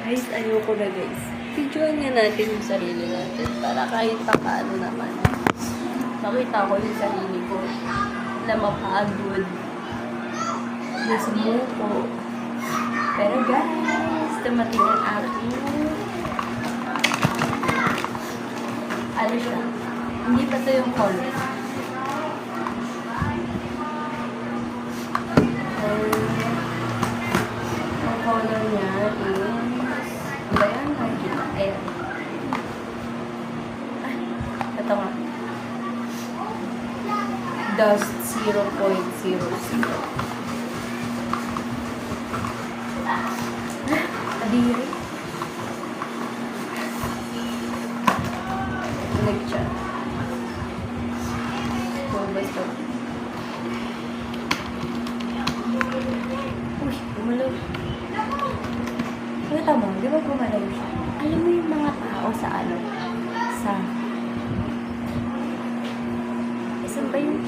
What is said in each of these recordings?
Guys, ayoko na guys. Videoan nga natin yung sarili natin para kahit pa paano naman. Makita ko yung sarili ko na mapagod. Na sumuko. Pero guys, dumating ang aking ano siya? Hindi pa to yung color. Ang color niya is ba yan? Nakikita. Ayan. Ay, ito nga. Dust 0.00. Adiri. Nag-chat. So, basta. Uy, gumalaw. Kita mo, di ba gumalaw siya? Alam mo yung mga tao sa ano? Sa... Saan ba yun?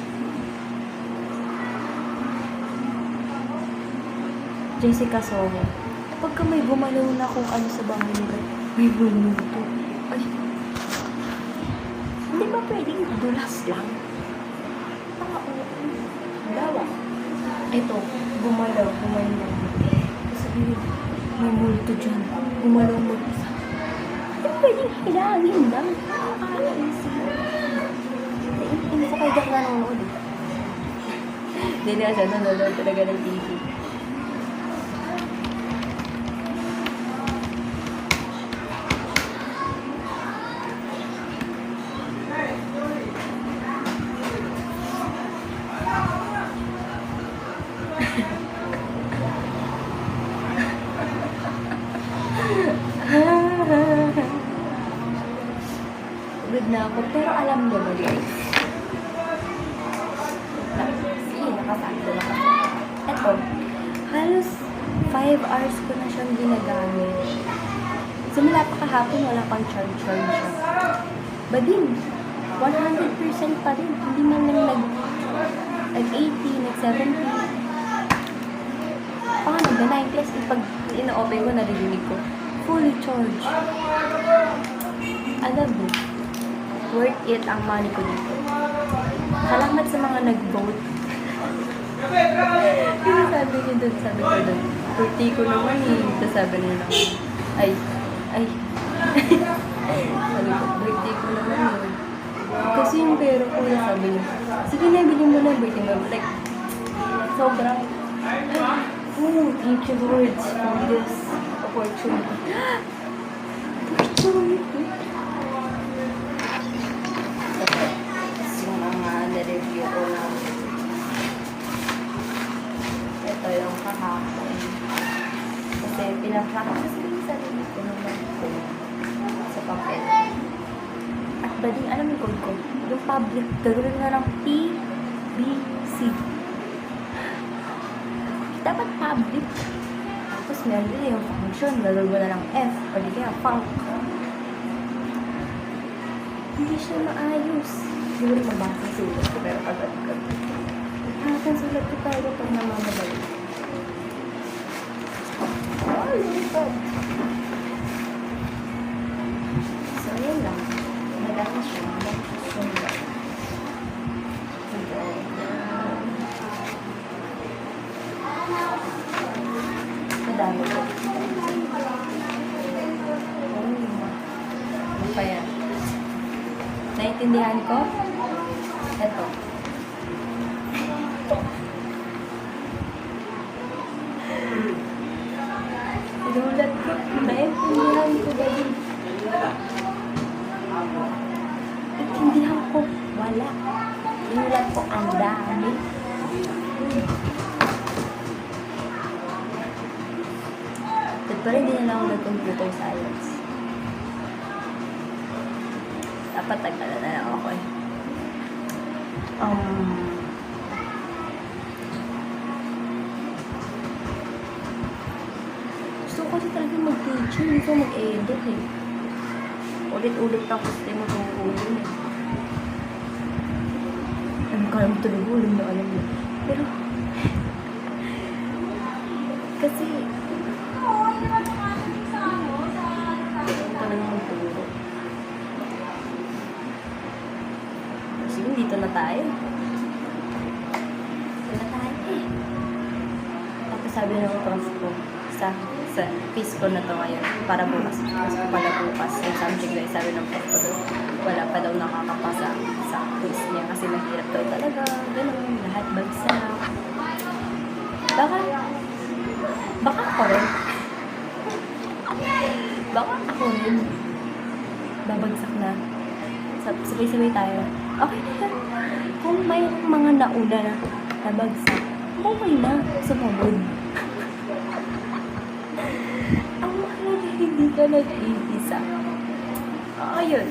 Jessica Soho. Pagka may gumalaw na kung ano sa bahay nila, may bumuto. Ay. Hindi ba pwedeng dulas lang? Dawa. Ito, gumalaw. Sabi nila, may multo dyan. Gumalaw mo isa. Hindi pwedeng hilangin lang. Nakaka-isip. Hindi sa kayo dyan nanonood. Hindi na siya nanonood talaga ng TV. Good na ako, pero alam niyo ba guys? Sige, nakasakto na kasi. Eto, halos 5 hours ko na siyang ginagamit. Simula pa kahapon, wala pang charge siya. Ba din, 100% pa rin. Hindi man lang nag-80, nag-70. Baka nag-9 plus, pag ino-open ko, narinig ko. Fully charge. Alam mo, worth it ang money ko dito. Salamat sa mga nag-vote. Kasi sabi ko doon, birthday ko naman eh. Tapos sabi nila, ay. Sabi ko, birthday ko naman eh. Kasi yung pera ko, sabi niya, sige na, bilhin mo na birthday mo. Like, sobrang, thank you Lord for this opportunity. Yung mga na-review ko na ito yung kahapon. Kasi pinapractice ko yung sarili ko naman ko sa papel. At bading, alam yung code ko? Yung public, gagawin na ng PBC. Dapat public. Tapos meron din yung function, gagawin mo na ng F, o di kaya func. Hindi siya maayos. Hindi rin mabasa sulat ko, pero agad-agad. Nakakang sulat ko tayo pag namamabalik. Oh, lupad. So, yun lang. Madami siya. Sulat. Madami ko. Ano pa yan? Naintindihan ko? Ito. Sinulat ko. Naintindihan ko ba din? Intindihan ko. Wala. Sinulat ko ang dami. Pero hindi na lang ako nag-computer science. Dapat tagdala na lang ako eh. Gusto ko kasi talaga mag-teaching. Hindi ko mag-edit eh. Ulit-ulit ako kasi mag-uulin eh. Kala mo tuloy ulit na alam mo. Pero, kasi, quiz ko na to ngayon para bukas. Quiz ko pala bukas. Yung subject guys, sabi ng prof ko doon, wala pa daw nakakapasa sa quiz niya kasi mahirap daw talaga. Ganun, lahat bagsak. Baka ako rin. Baka ako rin. Babagsak na. Sabay-sabay tayo. Okay na yan. Kung may mga nauna na nabagsak, okay na. Sumunod. Ang mahalaga hindi ka nag-iisa. Ayun.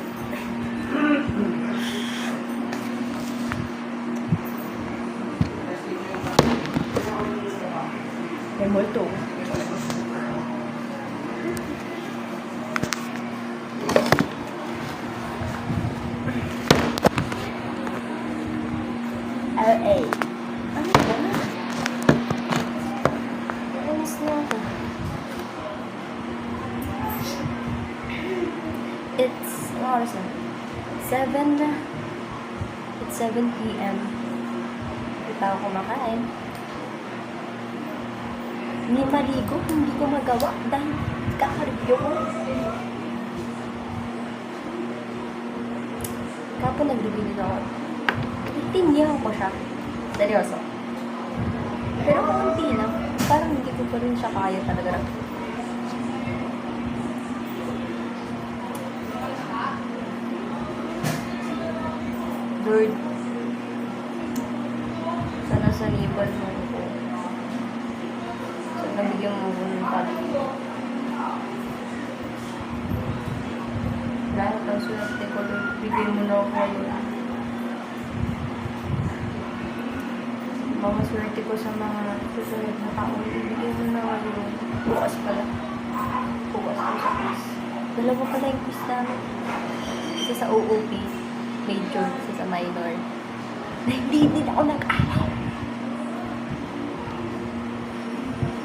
May multo. LA. Ano ba? Alis na ako. It's, ano oras na? 7 na. It's 7 p.m. Hindi pa ako kumakain. Hindi maligo, hindi ko magawa dahil kakaribyo ko. Kapag nag-review din ako, itinyahan ko siya. Seryoso. Pero konti lang. Parang hindi ko pa rin siya kaya talaga. Bird. Sana sa ribbon mo ko. So, nabigyan mo ko ng pag-ibig. Lahat ang swerte ko, bigyan mo na ako yun. Mga swerte ko sa mga susunod na taon, ibigay mo na ako yun. Bukas pala. Bukas ko sa quiz. Dalawa pala yung quiz namin. Isa sa OOP, major, isa sa minor. Na hindi din ako nag-aral.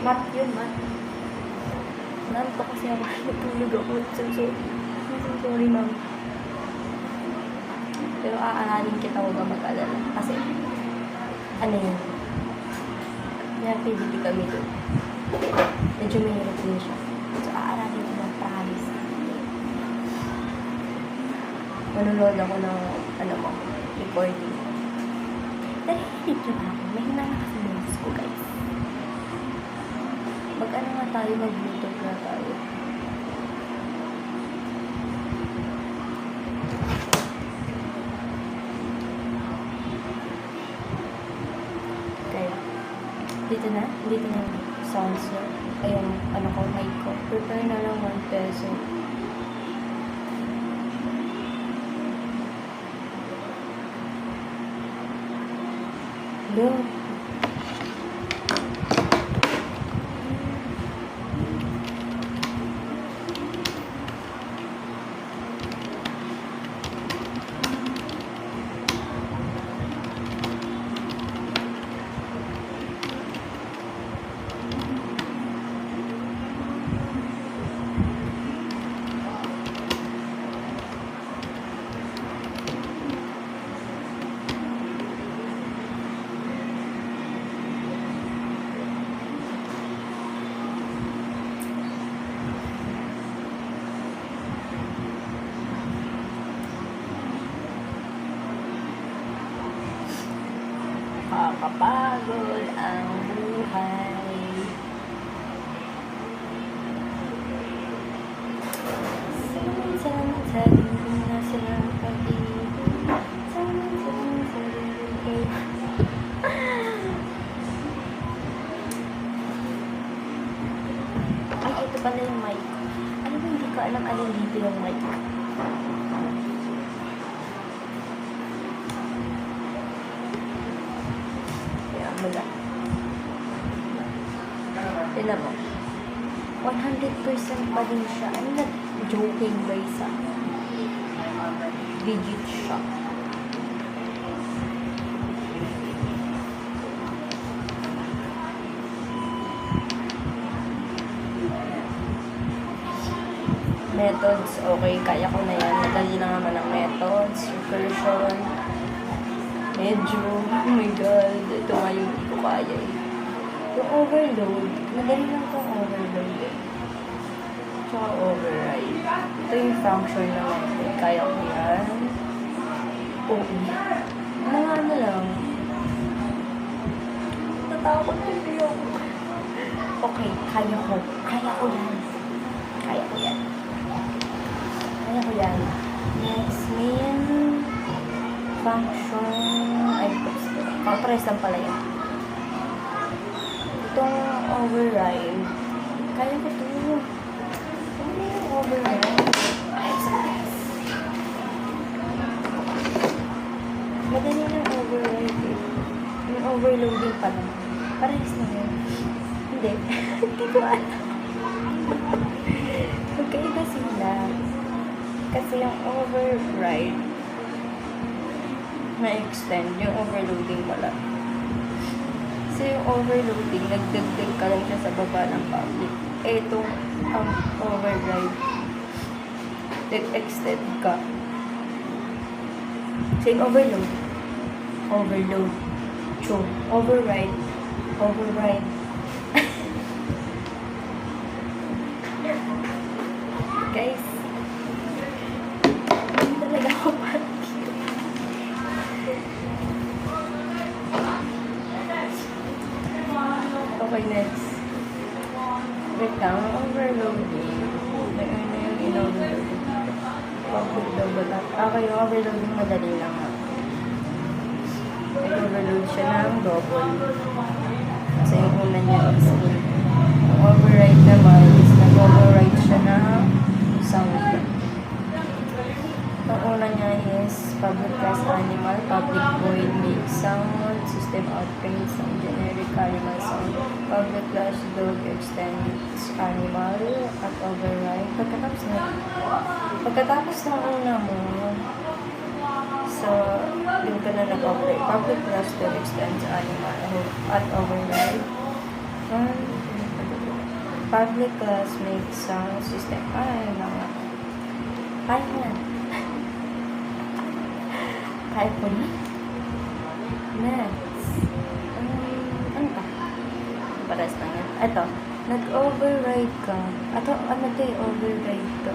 Math yun, math. Nanto kasi ako, natulog ako. So sorry, ma'am. Pero aaralin kita, huwag kang mag-alala. Kasi, ano yun? Pinapiliti kami doon. Medyo mahirap din siya. So, aaralin ko ng promise. Manunood ako ng, ano mo, recording. Narinig nyo ba ako? May hinala kasi notes ko, guys. Mag-ano nga tayo, mag-bluetooth na tayo. Dito na yung sounds niya. Ay, yung ano ko, mic ko. Prepare na lang 1 peso. Hello? Nakakapagod ang buhay. Salamat sa hindi na sila pag-ibig. Salamat sa hindi. Ay, ito pala yung mic. Alam mo, hindi ko alam alin dito yung mic. Mula. Tignan mo. 100% pa din siya. Ano na joking guys ah. Digit siya. Methods, okay. Kaya ko na yan. Madali lang naman ang methods. Recursion. Medyo, oh my god, ito nga yung hindi ko kaya eh. Yung overload, madali lang itong overload eh. Tsaka override. Ito yung function naman. Kaya ko yan. Oo. Ano lang. Natakot hindi ako. Okay, kaya ko. Kaya ko yan. Kaya ko yan. Kaya ko yan. Next, main function. Ay, pares lang pala yan. Itong override. Kaya ko ito. Ano yung override? Ay, sakit. Madali ng override eh. Yung overloading pa lang. Parehas na yun. Hindi. Hindi ko alam. Magkaiba sila. Kasi yung override na-extend. Yung overloading pala. Kasi yung overloading, nagdagdag ka lang siya sa baba ng public. Itong override, nag-extend ka. So yung overload, override, guys, hindi talaga ako parang okay, next. Wait lang, overloading. Ano yung in-overload? Public daw ba lang? Okay, yung overloading madali lang ha. Nag-overload siya ng double. Kasi yung una niya is yung override naman is nag-override siya ng sound. Ang una niya is public class animal, public void make sound, system outprints ng generic animal sound, public class dog extends animal at override. Pagkatapos ng una mo, so, dun ka na nag-operate. Public class dog extends animal at override. Public class makes sound system. Ay, mga. Kaya na. Kaya po na. Next. Ano pa? Paras lang yan. Ito. Nag-override ka. Ano ito yung override to?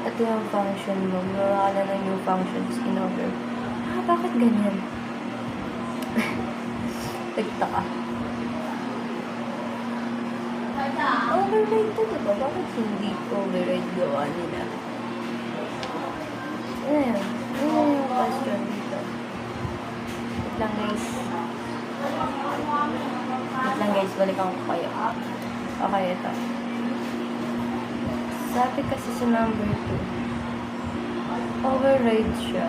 Ito yung function mo. Nawala na yung functions in over. Bakit ganyan? Nagtaka. Override to, diba? Bakit hindi override gawa nila? Ayan. Ano yung question dito? Wait lang guys. Balikan ko kayo. Okay, ito. Sabi kasi sa number 2, override siya.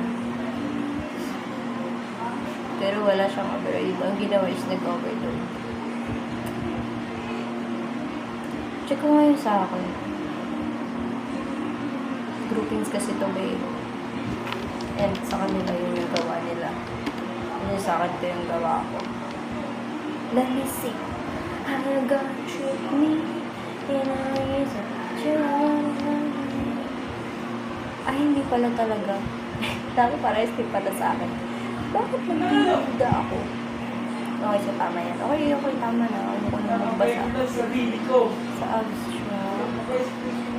Pero wala siyang override. Ang ginawa is nag-overload. Check ko ngayon sa akin. Groupings kasi ito ba and sa kanila yun yung gawa nila. Yun sa akin ito yung gawa ko. Let me see. I got you me and I is ay, hindi pala talaga. Dami para step pala sa akin. Bakit nagbibuda ako? Okay, so tama yan. Okay, tama na. Ano ko na magbasa. Sa abstract.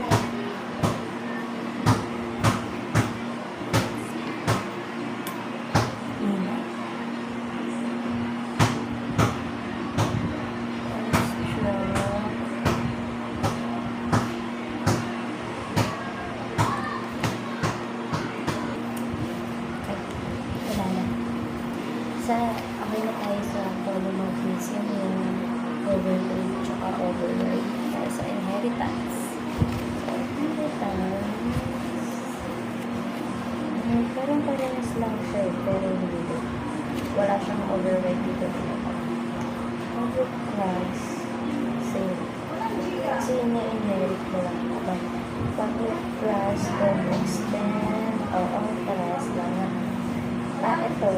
Okay na tayo sa polymorphism, yung overload tsaka override tayo sa inheritance. So, inheritance, parang parehas lang siya, pero hindi. Wala siyang override dito. Public class, same. Kasi ina-inherit mo lang. Public class, then extend, parehas lang. Ito,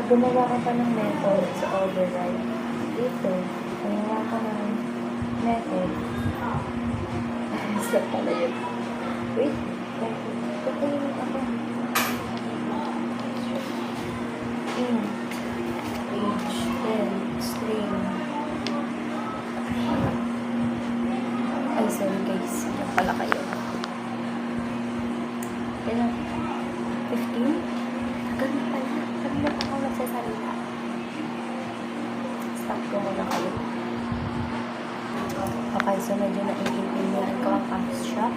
gumawa ka pa ng method sa override. Dito, gumawa ka ng method. Stop pala yun. Wait. Patayin ako. Int. Age. Then. String. Ay, sorry guys. Yan pala kayo. Kailan? 15? Ganun pala. Ganun pa ako nagsasalita. Stop ko muna kayo. Okay, so medyo na-intindihan ko ang abstract.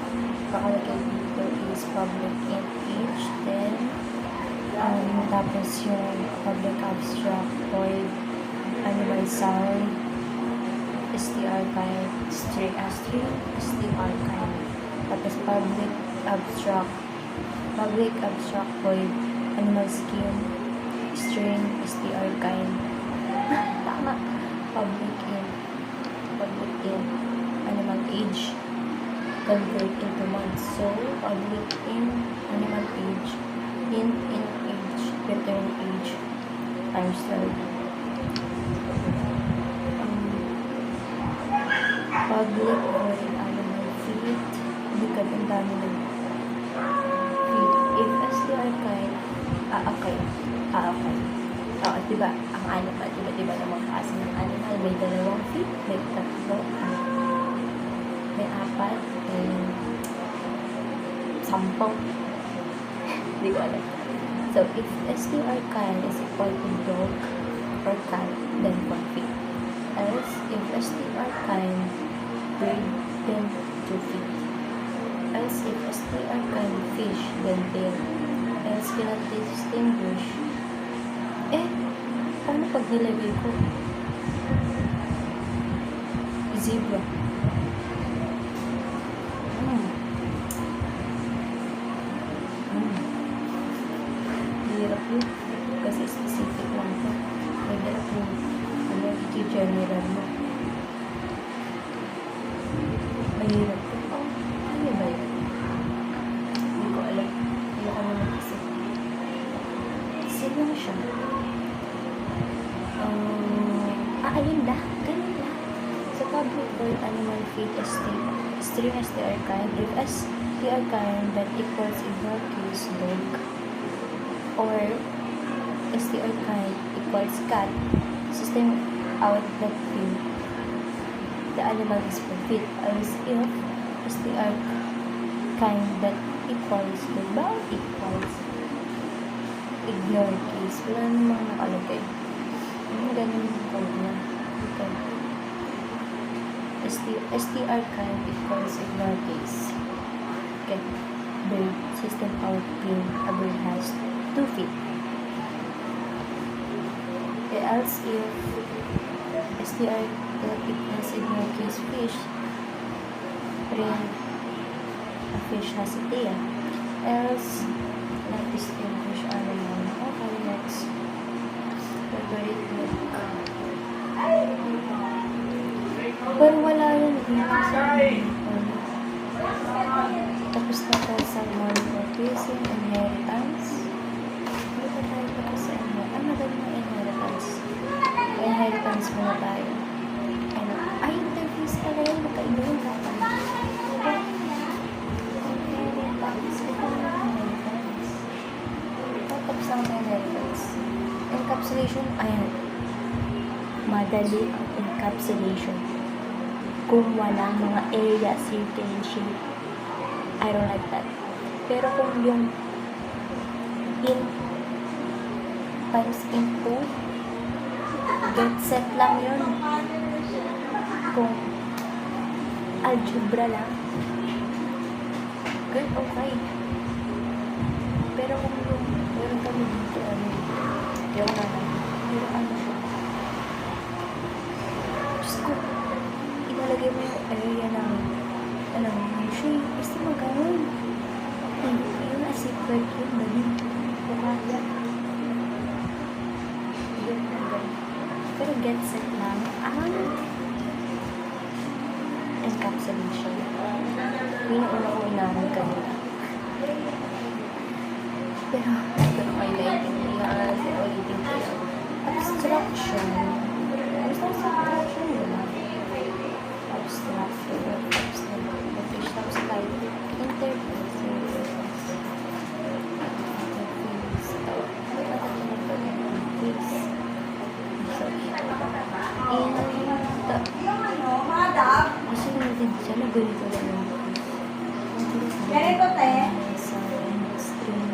Nakalagay dito is public int age. Then, tapos yung public abstract void animal sound str kind string str kind. Tapos public abstract void animal skin string str kind. Tama. Public int animal age convert into months. So public int animal age int age return age times 12. Public void animal feet. Hindi ka ang dami ng feet. If str kind okay. Diba? Ang animal, diba naman kasi ng animal, may 2 feet, may 3, may 4, may 10. Hindi ko alam. So, if str kind is equal to dog or cat, then 1 feet. Else, if str kind bird, then 2 feet. Else, if str kind fish, then tail. Else, cannot distinguish. Paano pag nilagay ko? Zebra. Hirap yun. Kasi specific lang ito. Mahirap yun. I-general mo. Mahirap yun. Ano ba yun? Hindi ko alam. Hindi ko naman kasi. Sino na siya? Ayun na. Ganun na. Sa public void animal feet string str kind. If str kind that equals in your case dog or str kind equals cat, system out that field. The animal is per feet. Else if str kind that equals dog ba equals ignore case. Wala namang nakalagay. Ganun yung code niya. Okay. str kind equals ignore case. Okay. Bird system out pin. A bird has 2 feet. Okay, else if str equals ignore case fish, print a fish has a tail. Else not distinguish animal. Okay, next. Pero wala yun. Tapos na tayo sa monotheism, inheritance. Hindi pa tayo tapos sa inheritance. Ano ba yung inheritance? Inheritance muna tayo. Ay, interface pala yun. Magkaiba yung dapat. Inheritance. Ito na inheritance. Tapos ang inheritance. Encapsulation, ayan. Madali ang encapsulation. Kung walang mga area, circle, shape, I don't like that. Pero kung yung int times into, get set lang yun. Kung algebra lang, good, okay. Pero kung yung meron kami dito, yung naman, pero ano siya, just ko, inalagay mo yung area ng yung shape, gusto mo gawin. Yung na-secret yun, dali. Kukaya. Pero get set lang ang encapsulation. Yun ang una ko inamin kanina. Pero, ito na kayo na ulitin ko lang. Abstraction. Basta sa abstraction yun. Abstraction. Nag-fish tapos type. Interface. Kasi natin siya, nabalik ko lang yung Ganito, te. sa string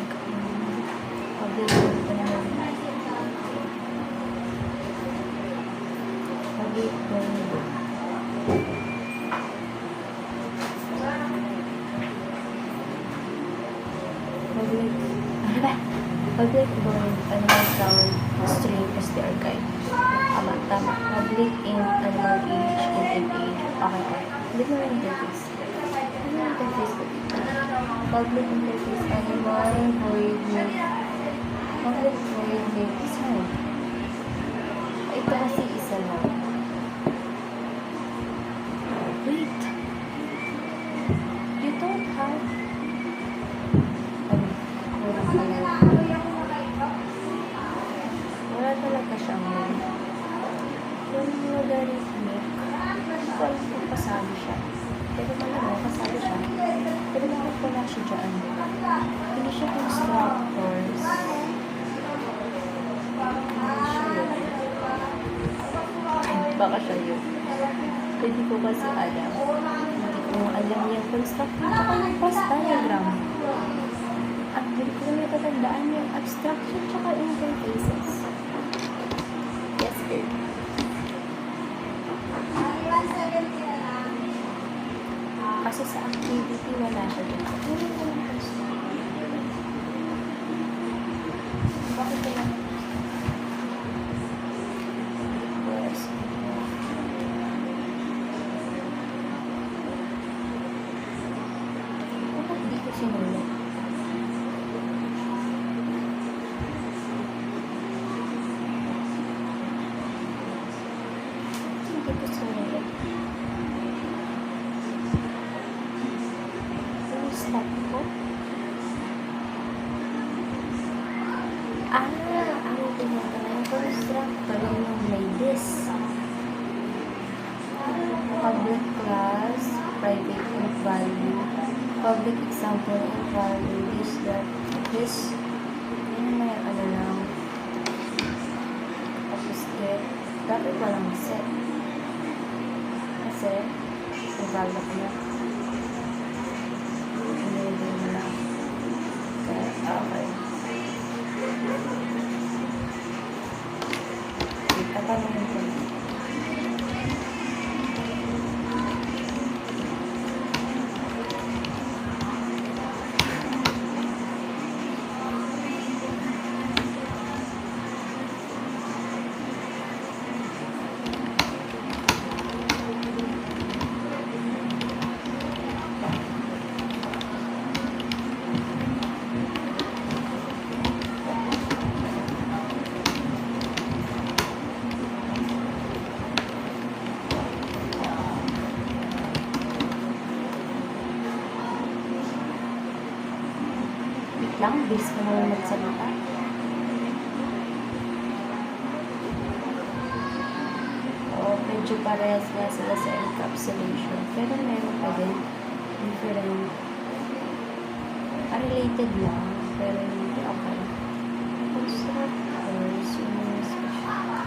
pag-ibig pa naman. Pag-ibig pa naman. Ano ba? Public void animal sound string str guide. Tama. Public int animal age int age. Okay. Public na interface. Ano yung interface ko dito? Public interface animal void make. Public void make isa. Ito kasi isa lang. Wait. You don't have wala talaga siyang yung logarithmic hindi ko alam kung kasali siya pero malamang kasali siya pero bakit wala siya dyan hindi siya constructors baka siya yun hindi ko kasi alam hindi ko alam yung constructor tsaka yung cross diagram at hindi ko na natatandaan yung abstraction tsaka interfaces. Yes, sir. Kasi sa activity, wala siya dito. Bakit wala? Yes. Bakit di ko sinulat? Ang tinatala yung constructor yung may this. Public class, private and value. Public example and value. This. Yun na yung ano lang. Tapos get. Dapat walang set. Kasi, develop na. Enable na lang. Okay. Tatanungin ko. Lang, base ka naman magsalita. Medyo parehas nga sila sa encapsulation. Pero meron pa din different. Related lang. Pero hindi okay. Constructors, yung special.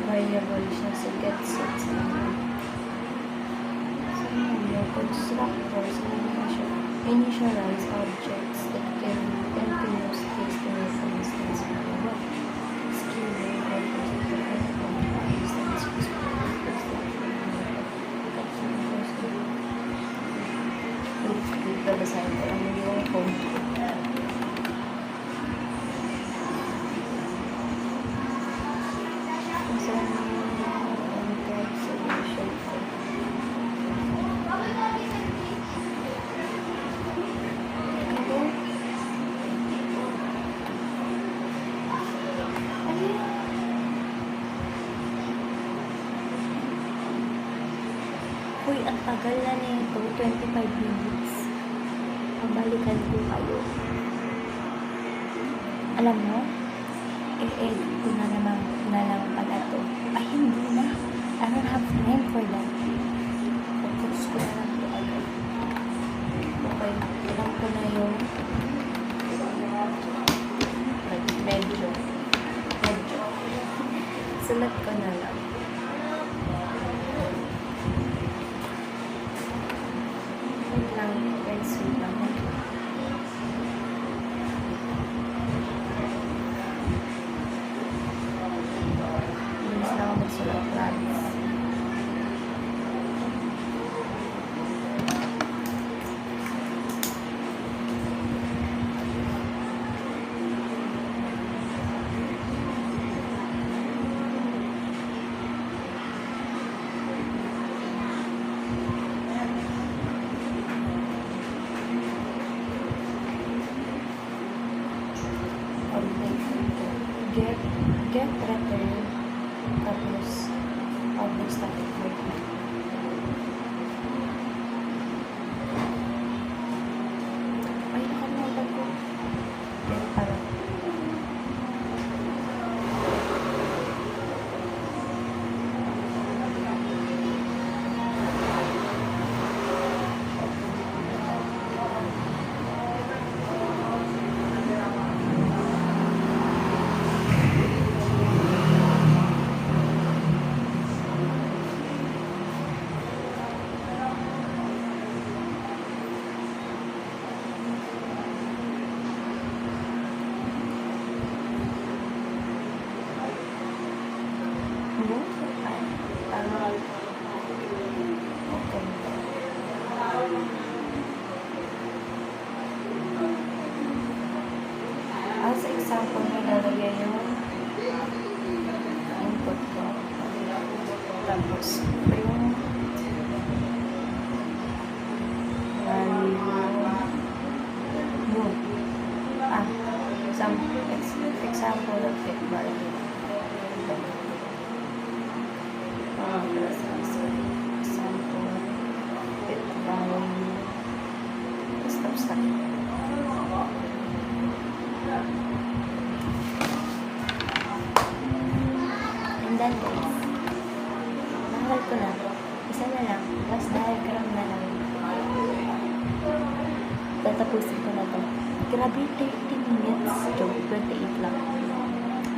Variable siya sa get sets naman. So, yung constructors, initialize objects that can continuous case to make for instance, scalar, dito basahin ko ano yung code ko. Uy, ang tagal na nito. 25 minutes. Pabalikan ko kayo. Alam mo, i-edit ko na naman na lang pala to. Ay, hindi na. I don't have time for that. Focus ko na lang to agad. Okay, ilang ko na yung medyo. Sulat ko na lang. Wait lang, guys. Wait lang. Bilis na ako magsulat, promise. Get return tapos public static void. Ay, nakalimutan ko. Get pala. As example, nilalagay yung input ko. Tapos, yung move. Example of it value. Example it value. Stop. And then guys, nahal ko na. Isa na lang. Last diagram na lang. Tatapusin ko na to. Grabe, 30 minutes. Joke, 28 lang.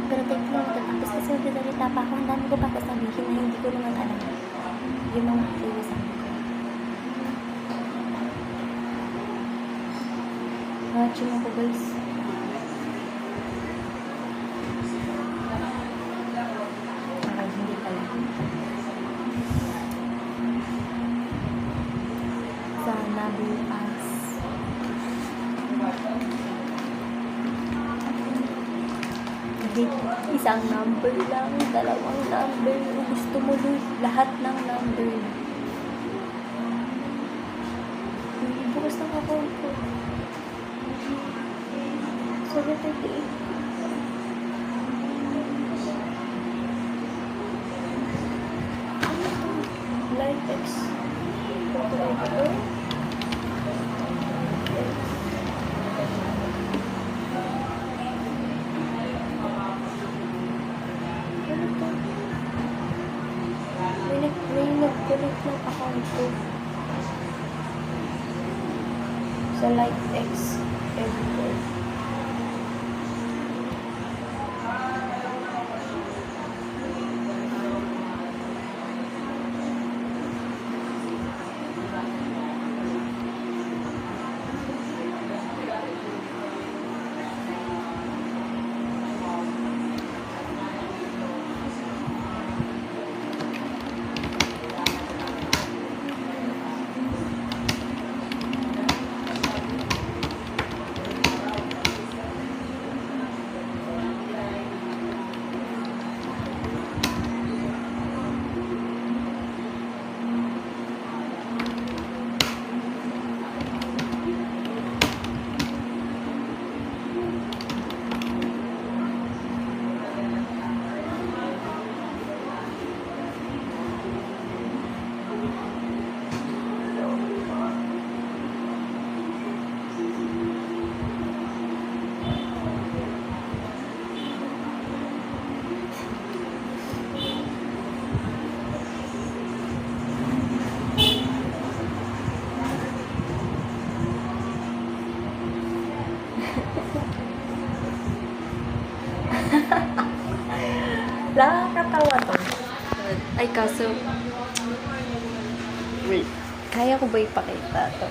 Pero take lang ito. Tapos kasi magdadalita pa ako. Ang dami ko pa kasabihin na hindi ko naman alam. Yung mga sabi ko. Watching ako guys. Okay, hindi pala. Sana bukas. Isang number lang, dalawang number. Gusto mo lahat ng number. Hindi bukas ng account ko. So, 38. Light X. Photo editor. May nag-connect ng account ko sa Light X editor. kaso, wait, kaya ko ba ipakita to?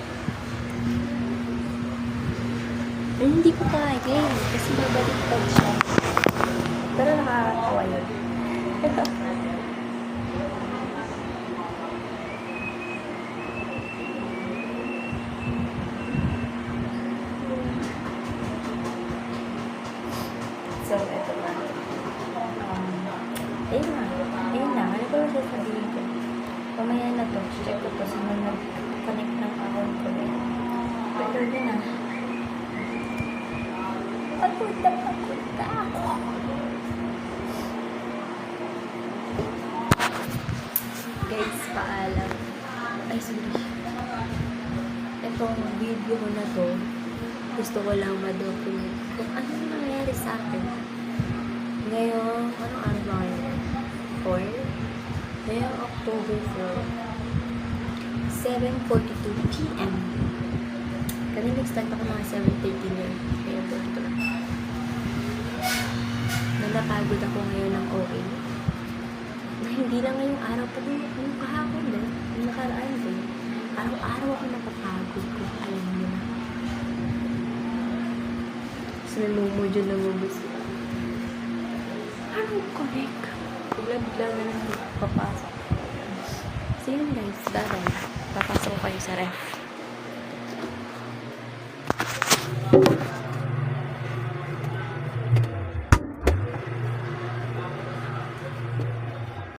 Ay, hindi ko kaya kasi mabaliktad siya. Pero nakakatawa yun. So, eto na. Ayun na. Ayun na. Ano ko lang sasabihin ko? Pamaya na to. Check ko to. Sino nag-connect ng account ko rin. Pero yun na. Pagpunta ako. Guys, paalam. Ay, sorry. Itong video ko na to, gusto ko lang ma-document kung ano nangyari sa akin. Ngayon, anong araw ba ngayon? 4? Ngayong October 4, 7:42 p.m. Kanina nag-start ako mga 7:30 na. Ngayon, ganito na. Napagod ako ngayon ng OA. Na hindi lang ngayong araw, pati yung kahapon din, yung nakaraan din. Araw-araw ako napapagod ko. Alam niyo na. Tapos namumo dyan na mabus. Anong connect? Bigla-bigla na lang papasok. So yun guys, daday. Papasok kayo sa ref.